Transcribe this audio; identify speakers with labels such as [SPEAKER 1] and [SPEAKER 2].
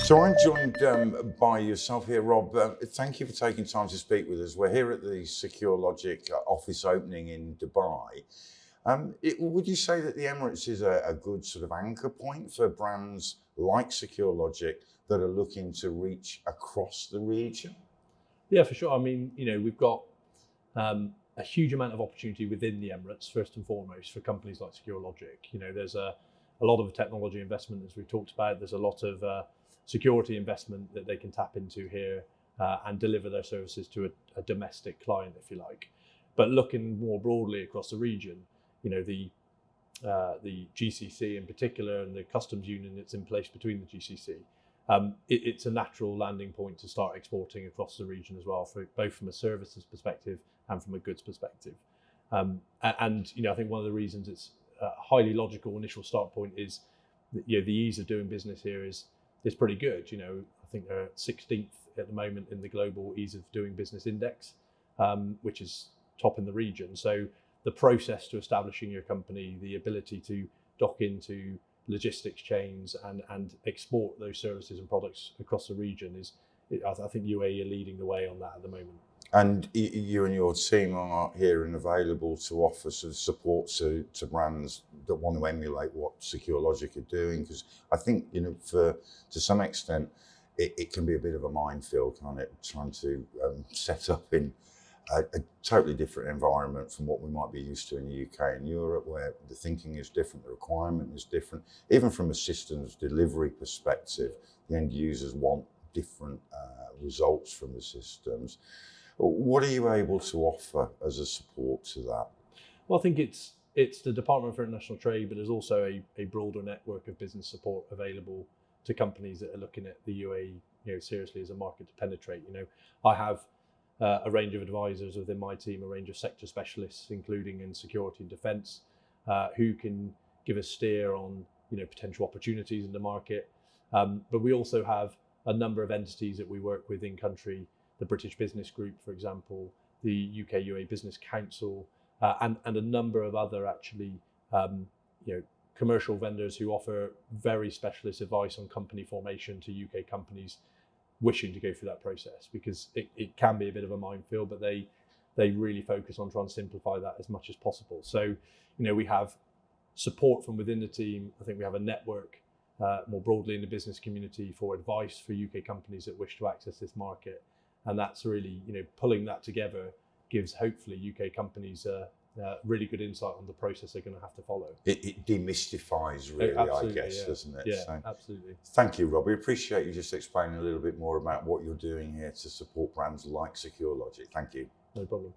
[SPEAKER 1] So I'm joined by yourself here, Rob. Thank you for taking time to speak with us. We're here at the Secure Logiq office opening in Dubai. Would you say that the Emirates is a good sort of anchor point for brands like Secure Logiq that are looking to reach across the region?
[SPEAKER 2] Yeah, for sure. I mean, we've got a huge amount of opportunity within the Emirates, first and foremost, for companies like Secure Logiq. There's a lot of technology investment, as we've talked about. There's a lot of security investment that they can tap into here and deliver their services to a domestic client, if you like. But looking more broadly across the region, the GCC in particular and the customs union that's in place between the GCC, it's a natural landing point to start exporting across the region as well, both from a services perspective and from a goods perspective. And I think one of the reasons it's a highly logical initial start point is that, the ease of doing business here is pretty good. I think they're 16th at the moment in the global ease of doing business index, which is top in the region. So the process to establishing your company, the ability to dock into logistics chains and export those services and products across the region I think UAE are leading the way on that at the moment.
[SPEAKER 1] And you and your team are here and available to offer sort of support to brands that want to emulate what Secure Logiq are doing, because I think, to some extent, it can be a bit of a minefield, can't it? Trying to set up in a totally different environment from what we might be used to in the UK and Europe, where the thinking is different, the requirement is different. Even from a systems delivery perspective, the end users want different results from the systems. What are you able to offer as a support to that?
[SPEAKER 2] Well, I think it's the Department for International Trade, but there's also a broader network of business support available to companies that are looking at the UAE, seriously as a market to penetrate. I have a range of advisors within my team, a range of sector specialists, including in security and defence, who can give a steer on potential opportunities in the market. But we also have a number of entities that we work with in country. The British Business Group, for example, the UK UAE Business Council, and a number of other actually, commercial vendors who offer very specialist advice on company formation to UK companies wishing to go through that process, because it can be a bit of a minefield, but they really focus on trying to simplify that as much as possible. So, we have support from within the team. I think we have a network more broadly in the business community for advice for UK companies that wish to access this market. And that's really, pulling that together gives hopefully UK companies really good insight on the process they're going to have to follow.
[SPEAKER 1] It demystifies really, I guess, doesn't it?
[SPEAKER 2] Yeah, so, absolutely.
[SPEAKER 1] Thank you, Rob. We appreciate you just explaining a little bit more about what you're doing here to support brands like Secure Logiq. Thank you.
[SPEAKER 2] No problem.